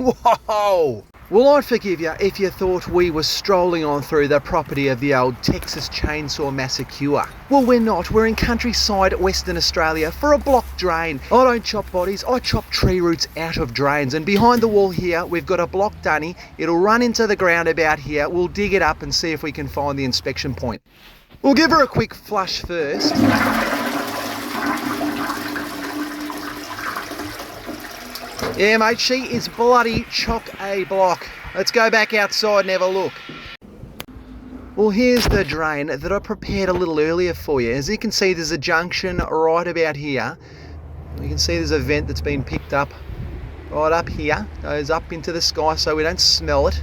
Whoa! Well, I'd forgive you if you thought we were strolling on through the property of the old Texas Chainsaw Massacre. Well, we're not. We're in countryside Western Australia for a block drain. I don't chop bodies, I chop tree roots out of drains. And behind the wall here, we've got a block dunny. It'll run into the ground about here. We'll dig it up and see if we can find the inspection point. We'll give her a quick flush first. Yeah, mate, she is bloody chock-a-block. Let's go back outside and have a look. Well, here's the drain that I prepared a little earlier for you. As you can see, there's a junction right about here. You can see there's a vent that's been picked up right up here. Goes up into the sky so we don't smell it.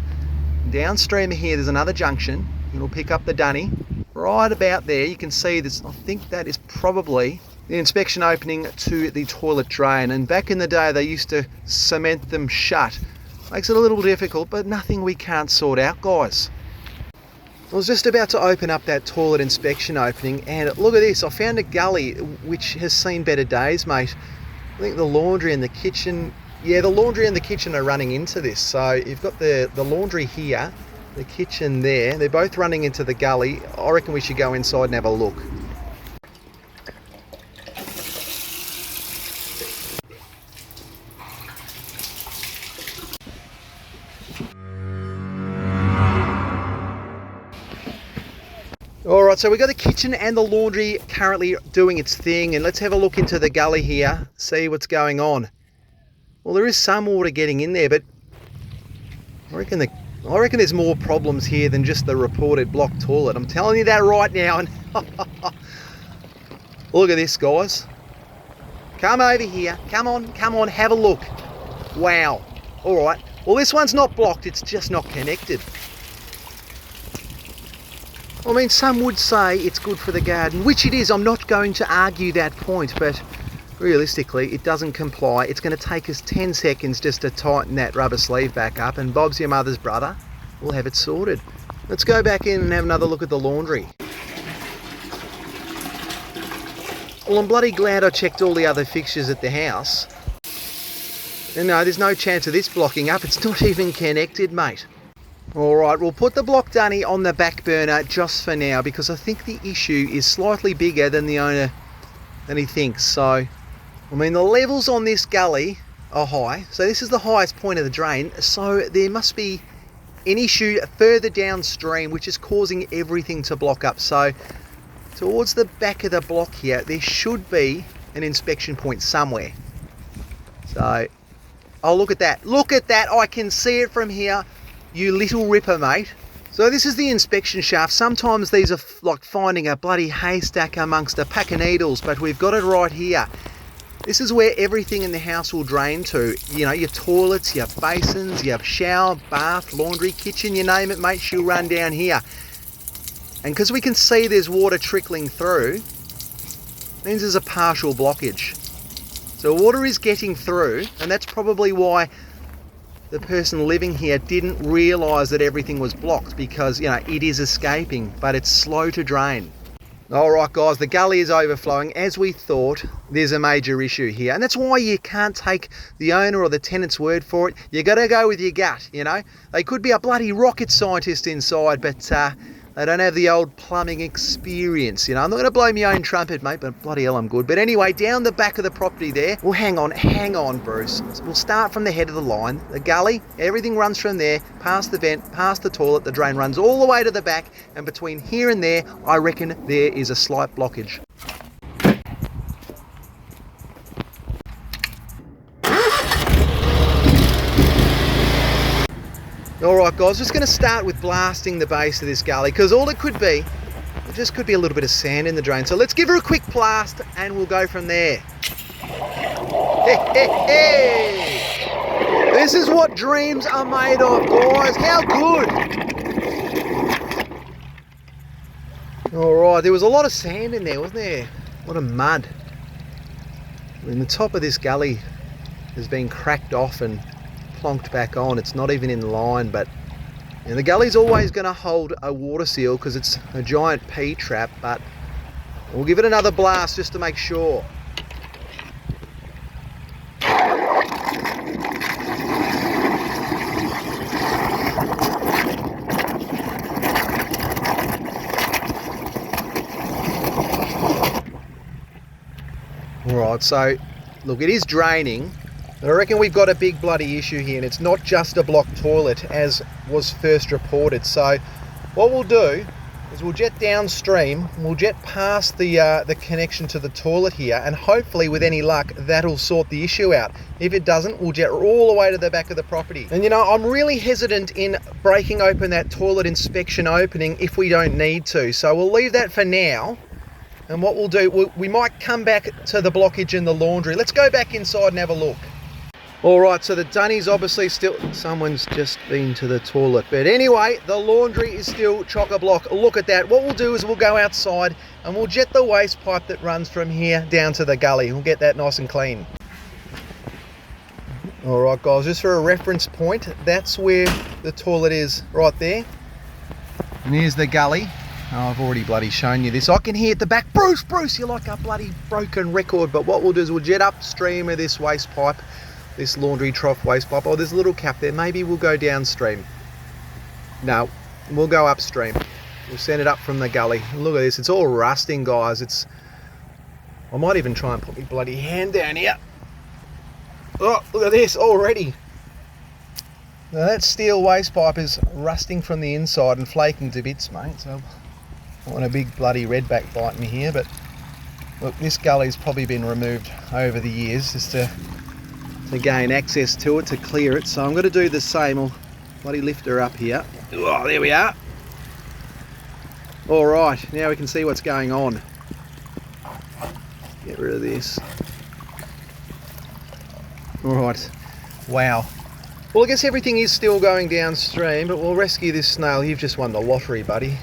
Downstream here, there's another junction. It'll pick up the dunny. Right about there, you can see this. I think that is probably the inspection opening to the toilet drain, and back in the day they used to cement them shut. Makes it a little difficult, but nothing we can't sort out, guys. I was just about to open up that toilet inspection opening, and look at this, I found a gully which has seen better days, mate. I think the laundry and the kitchen, yeah, the laundry and the kitchen are running into this. So you've got the laundry here, the kitchen there, they're both running into the gully. I reckon we should go inside and have a look. Alright, so we've got the kitchen and the laundry currently doing its thing, and let's have a look into the gully here, see what's going on. Well, there is some water getting in there, but I reckon there's more problems here than just the reported blocked toilet. I'm telling you that right now. And look at this, guys. Come over here. Come on, have a look. Wow. Alright, well, this one's not blocked, it's just not connected. I mean, some would say it's good for the garden, which it is. I'm not going to argue that point, but realistically, it doesn't comply. It's going to take us 10 seconds just to tighten that rubber sleeve back up, and Bob's your mother's brother. We'll have it sorted. Let's go back in and have another look at the laundry. Well, I'm bloody glad I checked all the other fixtures at the house. And no, there's no chance of this blocking up. It's not even connected, mate. Alright, we'll put the block dunny on the back burner just for now, because I think the issue is slightly bigger than the owner than he thinks. So, I mean, the levels on this gully are high. So this is the highest point of the drain. So there must be an issue further downstream which is causing everything to block up. So towards the back of the block here, there should be an inspection point somewhere. So, oh, look at that. Look at that. I can see it from here. You little ripper, mate. So this is the inspection shaft. Sometimes these are like finding a bloody haystack amongst a pack of needles, but we've got it right here. This is where everything in the house will drain to. You know, your toilets, your basins, your shower, bath, laundry, kitchen, you name it, mate, she'll run down here. And because we can see there's water trickling through, means there's a partial blockage. So water is getting through, and that's probably why the person living here didn't realise that everything was blocked, because, you know, it is escaping, but it's slow to drain. Alright guys, the gully is overflowing. As we thought, there's a major issue here. And that's why you can't take the owner or the tenant's word for it. You got to go with your gut, you know. They could be a bloody rocket scientist inside, but they don't have the old plumbing experience, you know. I'm not going to blow my own trumpet, mate, but bloody hell I'm good. But anyway, down the back of the property there, well, hang on, Bruce. We'll start from the head of the line. The gully, everything runs from there, past the vent, past the toilet, the drain runs all the way to the back, and between here and there, I reckon there is a slight blockage. Alright guys, just going to start with blasting the base of this gully, because all it could be, it just could be a little bit of sand in the drain. So let's give her a quick blast and we'll go from there. Hey. This is what dreams are made of, guys. How good! Alright, there was a lot of sand in there, wasn't there? A lot of mud. I mean, the top of this gully has been cracked off and plonked back on. It's not even in line, but you know, the gully's always going to hold a water seal because it's a giant P trap, but we'll give it another blast just to make sure. Alright, so look, it is draining. I reckon we've got a big bloody issue here, and it's not just a blocked toilet as was first reported. So what we'll do is we'll jet downstream, we'll jet past the connection to the toilet here, and hopefully with any luck that'll sort the issue out. If it doesn't, we'll jet all the way to the back of the property. And you know, I'm really hesitant in breaking open that toilet inspection opening if we don't need to, so we'll leave that for now. And what we'll do, we might come back to the blockage in the laundry. Let's go back inside and have a look. All right, so the dunny's obviously still, someone's just been to the toilet. But anyway, the laundry is still chock-a-block. Look at that. What we'll do is we'll go outside and we'll jet the waste pipe that runs from here down to the gully. We'll get that nice and clean. All right, guys, just for a reference point, that's where the toilet is, right there. And here's the gully. Oh, I've already bloody shown you this. I can hear at the back, Bruce, you're like a bloody broken record. But what we'll do is we'll jet upstream of this waste pipe, this laundry trough waste pipe. Oh, there's a little cap there. Maybe we'll go downstream. No, we'll go upstream. We'll send it up from the gully. Look at this, it's all rusting, guys. I might even try and put my bloody hand down here. Oh, look at this already. Now that steel waste pipe is rusting from the inside and flaking to bits, mate. So I want a big bloody redback bite me here, but look, this gully's probably been removed over the years just to gain access to it, to clear it. So I'm going to do the same. I'll bloody lift her up here. Oh, there we are. All right, now we can see what's going on. Get rid of this. All right, wow. Well, I guess everything is still going downstream, but we'll rescue this snail. You've just won the lottery, buddy.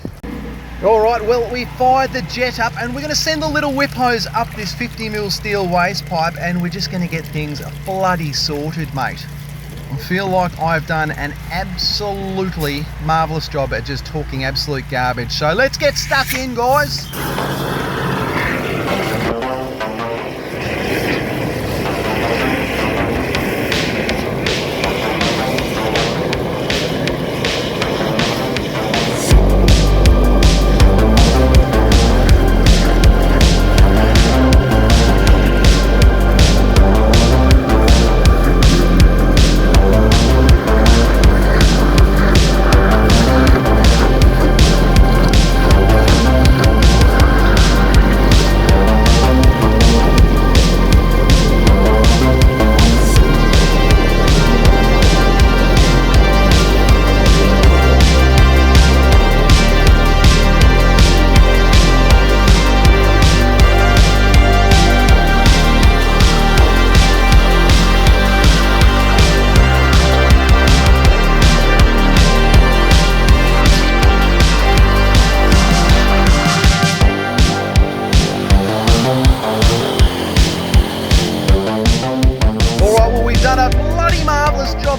All right, well, we fired the jet up and we're going to send the little whip hose up this 50mm steel waste pipe, and we're just going to get things bloody sorted, mate. I feel like I've done an absolutely marvellous job at just talking absolute garbage. So let's get stuck in, guys.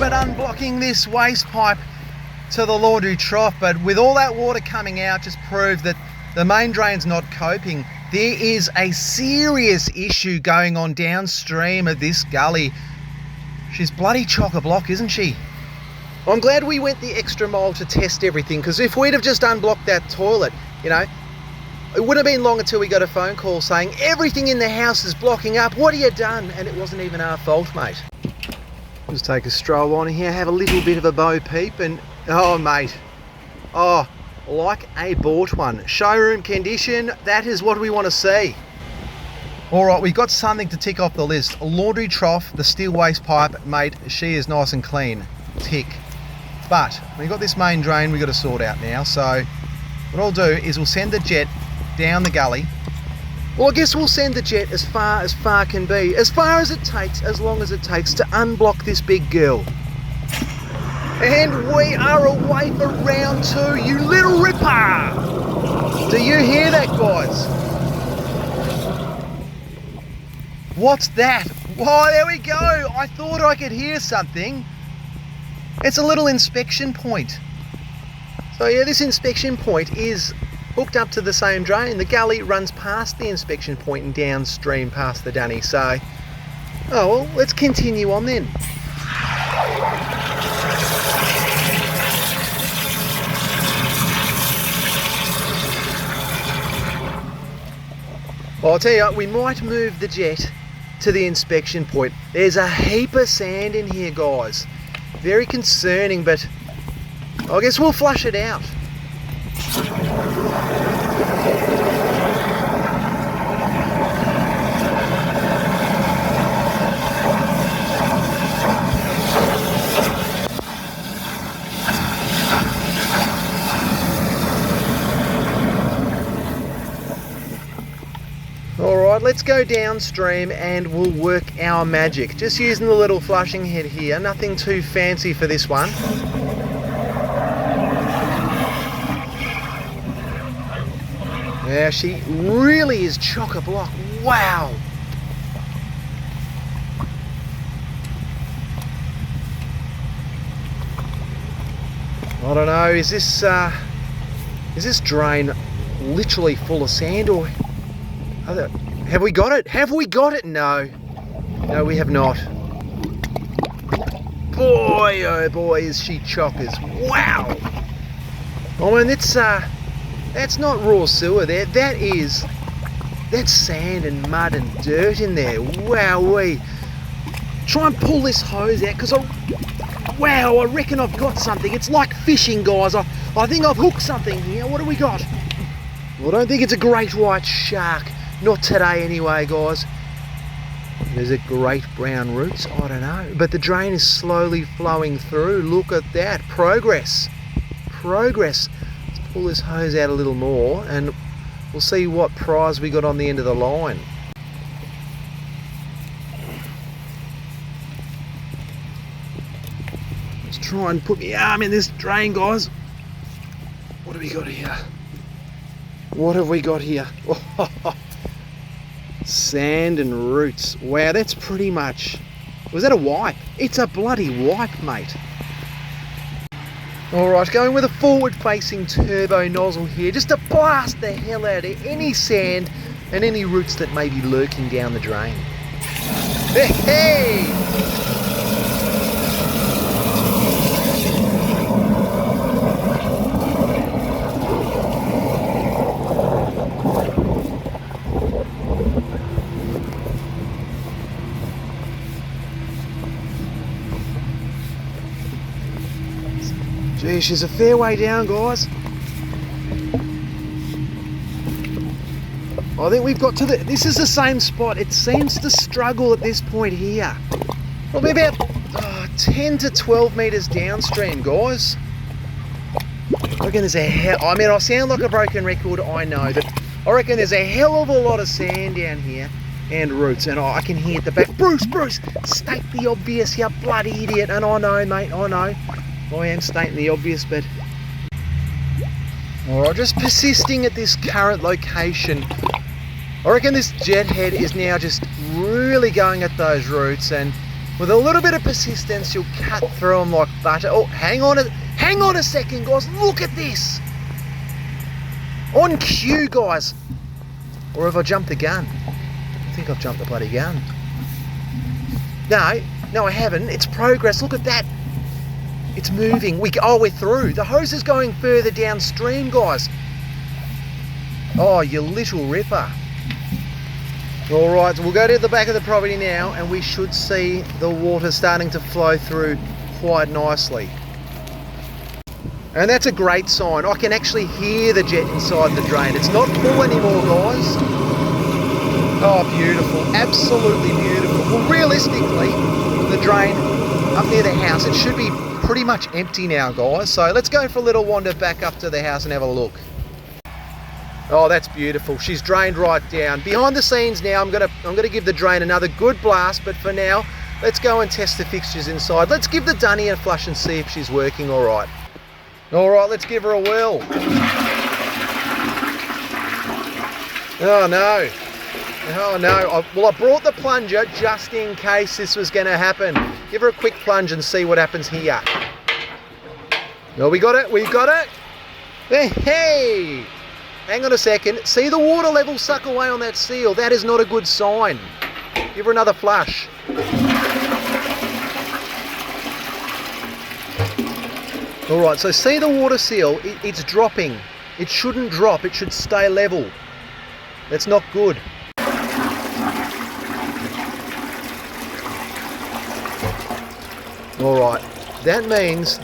At unblocking this waste pipe to the laundry trough, but with all that water coming out just proved that the main drain's not coping. There is a serious issue going on downstream of this gully. She's bloody chock-a-block, isn't she? I'm glad we went the extra mile to test everything, because if we'd have just unblocked that toilet, you know, it wouldn't have been long until we got a phone call saying everything in the house is blocking up. What have you done? And it wasn't even our fault, mate. Just take a stroll on here, have a little bit of a bo peep, and oh mate, oh, like a bought one. Showroom condition, that is what we want to see. All right, we've got something to tick off the list. Laundry trough, the steel waste pipe, mate, she is nice and clean, tick. But we've got this main drain we've got to sort out now, so what I'll do is we'll send the jet down the gully. Well, I guess we'll send the jet as far can be, as far as it takes, as long as it takes to unblock this big girl. And we are away for round 2, you little ripper! Do you hear that, guys? What's that? Oh, there we go! I thought I could hear something. It's a little inspection point. So yeah, this inspection point is hooked up to the same drain. The gully runs past the inspection point and downstream past the dunny. So, oh well, let's continue on then. Well, I'll tell you what, we might move the jet to the inspection point. There's a heap of sand in here, guys. Very concerning, but I guess we'll flush it out. Alright, let's go downstream and we'll work our magic. Just using the little flushing head here, nothing too fancy for this one. Yeah, she really is chock-a-block. Wow! I don't know, is this drain literally full of sand, or have we got it? Have we got it? No. No, we have not. Boy, oh boy, is she chockers. Wow! I mean, that's not raw sewer there. That's sand and mud and dirt in there. Wowee. Try and pull this hose out, because wow, I reckon I've got something. It's like fishing, guys. I think I've hooked something here. What do we got? Well, I don't think it's a great white shark. Not today anyway, guys. There's a great brown roots, I don't know. But the drain is slowly flowing through. Look at that. Progress. Progress. Let's pull this hose out a little more and we'll see what prize we got on the end of the line. Let's try and put my arm in this drain, guys. What have we got here? What have we got here? Sand and roots. Wow, that's pretty much... Was that a wipe? It's a bloody wipe, mate. Alright, going with a forward-facing turbo nozzle here, just to blast the hell out of any sand and any roots that may be lurking down the drain. Hey! Gee, she's a fair way down, guys. I think we've got to this is the same spot. It seems to struggle at this point here. Probably about 10 to 12 metres downstream, guys. I reckon there's I mean, I sound like a broken record, I know, but I reckon there's a hell of a lot of sand down here and roots, and I can hear at the back, Bruce, state the obvious, you bloody idiot. And I know, mate, I know. I am stating the obvious, but... Alright, just persisting at this current location. I reckon this jet head is now just really going at those roots, and with a little bit of persistence, you'll cut through them like butter. Oh, hang on a second, guys. Look at this. On cue, guys. Or have I jumped the gun? I think I've jumped the bloody gun. No, I haven't. It's progress. Look at that. It's moving. We're through. The hose is going further downstream, guys. Oh, you little ripper. Alright, so we'll go to the back of the property now and we should see the water starting to flow through quite nicely. And that's a great sign. I can actually hear the jet inside the drain. It's not full anymore, guys. Oh, beautiful. Absolutely beautiful. Well, realistically, the drain up near the house, it should be pretty much empty now, guys. So let's go for a little wander back up to the house and have a look. Oh, that's beautiful. She's drained right down. Behind the scenes now, I'm gonna give the drain another good blast, but for now, let's go and test the fixtures inside. Let's give the dunny a flush and see if she's working all right. All right, let's give her a whirl. Oh no. Oh no. Well, I brought the plunger just in case this was gonna happen. Give her a quick plunge and see what happens here. No, we got it. Hey! Hang on a second. See the water level suck away on that seal. That is not a good sign. Give her another flush. All right, so see the water seal, it's dropping. It shouldn't drop, it should stay level. That's not good. Alright, that means,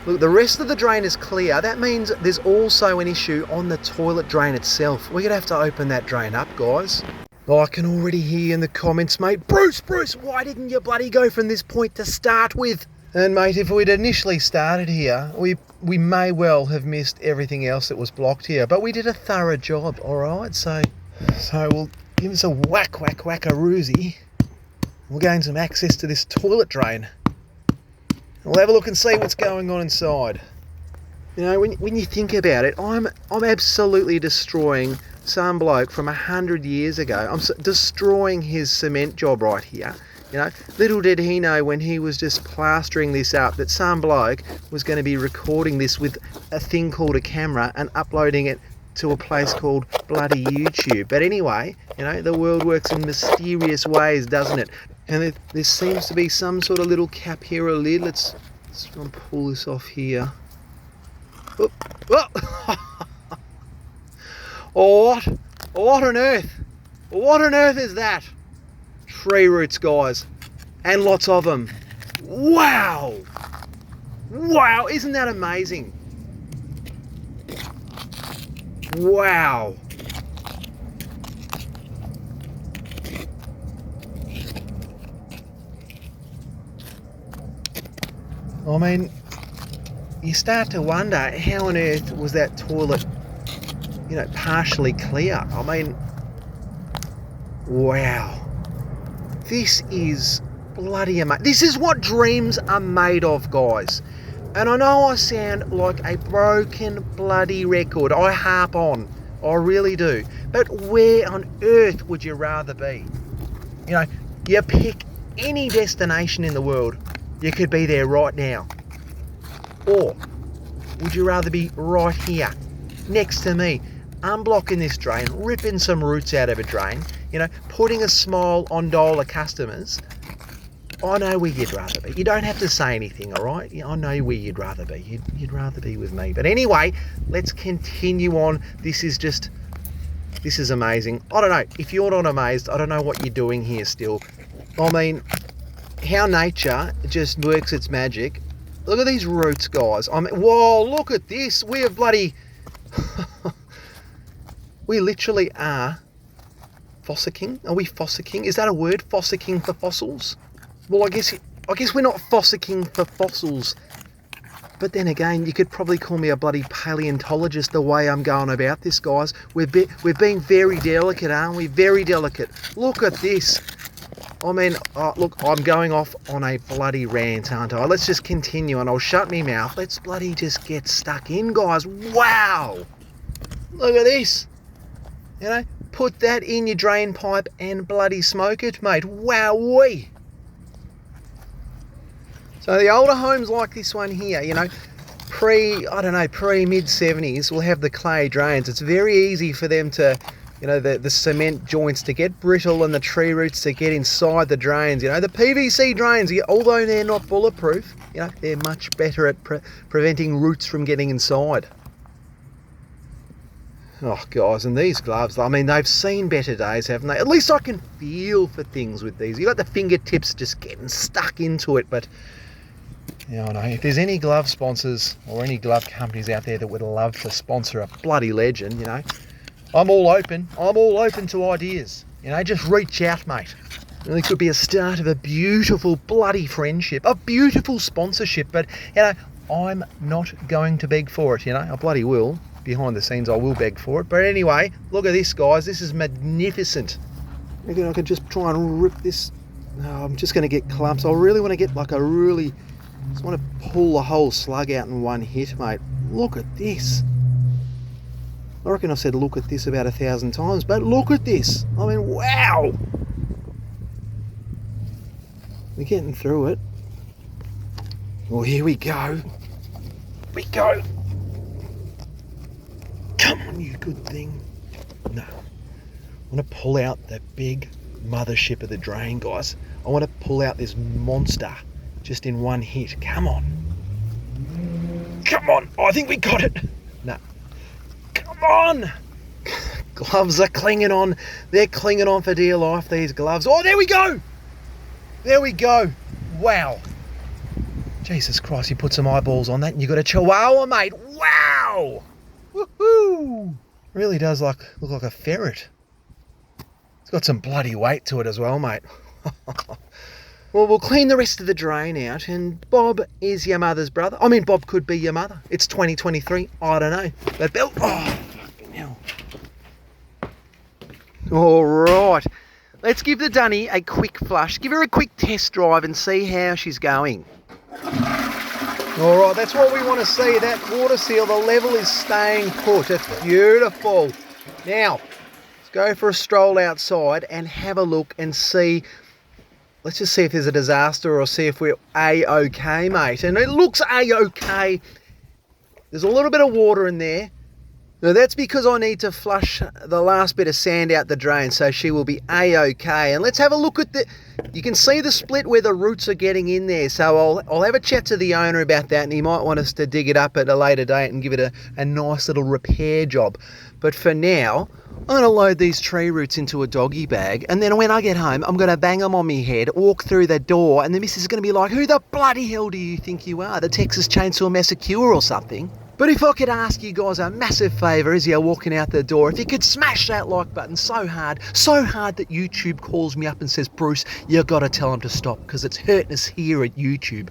look, the rest of the drain is clear. That means there's also an issue on the toilet drain itself. We're going to have to open that drain up, guys. Oh, I can already hear in the comments, mate, Bruce, why didn't you bloody go from this point to start with? And mate, if we'd initially started here, we may well have missed everything else that was blocked here. But we did a thorough job, alright? So we'll give us a whack-a-roosie. We'll gain some access to this toilet drain. We'll have a look and see what's going on inside. You know, when you think about it, I'm absolutely destroying some bloke from 100 years ago. I'm destroying his cement job right here. You know, little did he know when he was just plastering this up that some bloke was going to be recording this with a thing called a camera and uploading it to a place called bloody YouTube. But anyway, you know, the world works in mysterious ways, doesn't it? And there seems to be some sort of little cap here or lid. Let's try and pull this off here. Oh, oh. What on earth? What on earth is that? Tree roots, guys, and lots of them. Wow! Wow, isn't that amazing? Wow! I mean, you start to wonder how on earth was that toilet, you know, partially clear. I mean, wow. This is bloody amazing. This is what dreams are made of, guys. And I know I sound like a broken bloody record. I harp on. I really do. But where on earth would you rather be? You know, you pick any destination in the world. You could be there right now. Or would you rather be right here, next to me, unblocking this drain, ripping some roots out of a drain, you know, putting a smile on dollar customers? I know where you'd rather be. You don't have to say anything, all right? I know where you'd rather be. You'd rather be with me. But anyway, let's continue on. This is amazing. I don't know. If you're not amazed, I don't know what you're doing here still. I mean, how nature just works its magic. Look at these roots, guys. I mean, whoa, look at this. We have bloody... we literally are fossicking. Are we fossicking? Is that a word? Fossicking for fossils? Well, I guess we're not fossicking for fossils. But then again, you could probably call me a bloody paleontologist the way I'm going about this, guys. We're being very delicate, aren't we? Very delicate. Look at this. I mean, look, I'm going off on a bloody rant, aren't I? Let's just continue and I'll shut me mouth. Let's bloody just get stuck in, guys. Wow! Look at this. You know, put that in your drain pipe and bloody smoke it, mate. Wowee! So the older homes like this one here, you know, pre-mid-70s will have the clay drains. It's very easy for them to, you know, the cement joints to get brittle and the tree roots to get inside the drains. You know, the PVC drains, although they're not bulletproof, you know, they're much better at preventing roots from getting inside. Oh, guys, and these gloves, I mean, they've seen better days, haven't they? At least I can feel for things with these. You got the fingertips just getting stuck into it, but... Yeah, I know. If there's any glove sponsors or any glove companies out there that would love to sponsor a bloody legend, you know, I'm all open. I'm all open to ideas. You know, just reach out, mate. And it could be a start of a beautiful bloody friendship, a beautiful sponsorship. But, you know, I'm not going to beg for it, you know. I bloody will. Behind the scenes, I will beg for it. But anyway, look at this, guys. This is magnificent. I reckon I could just try and rip this. No, I'm just going to get clumps. I really want to get like a really... just want to pull the whole slug out in one hit, mate. Look at this. I reckon I've said look at this about 1,000 times, but look at this. I mean, wow. We're getting through it. Well, here we go. We go. Come on, you good thing. No. I want to pull out the big mothership of the drain, guys. I want to pull out this monster. Just in one hit. Come on. Come on. Oh, I think we got it. No. Come on. Gloves are clinging on. They're clinging on for dear life, these gloves. Oh, there we go. There we go. Wow. Jesus Christ, you put some eyeballs on that and you got a chihuahua, mate. Wow! Woohoo! Really does look like a ferret. It's got some bloody weight to it as well, mate. Well, we'll clean the rest of the drain out, and Bob is your mother's brother. I mean, Bob could be your mother. It's 2023. I don't know. But Bill, oh, fucking hell. All right. Let's give the Dunny a quick flush. Give her a quick test drive and see how she's going. All right, that's what we want to see. That water seal, the level is staying put. It's beautiful. Now, let's go for a stroll outside and have a look and see. Let's just see if there's a disaster or see if we're A-OK, mate. And it looks A-OK. There's a little bit of water in there. Now that's because I need to flush the last bit of sand out the drain, so she will be A-OK. And let's have a look at you can see the split where the roots are getting in there. So I'll have a chat to the owner about that, and he might want us to dig it up at a later date and give it a nice little repair job. But for now, I'm going to load these tree roots into a doggy bag, and then when I get home, I'm going to bang them on my head, walk through the door, and the missus is going to be like, who the bloody hell do you think you are? The Texas Chainsaw Massacre or something? But if I could ask you guys a massive favour as you're walking out the door, if you could smash that like button so hard that YouTube calls me up and says, Bruce, you got to tell them to stop because it's hurting us here at YouTube.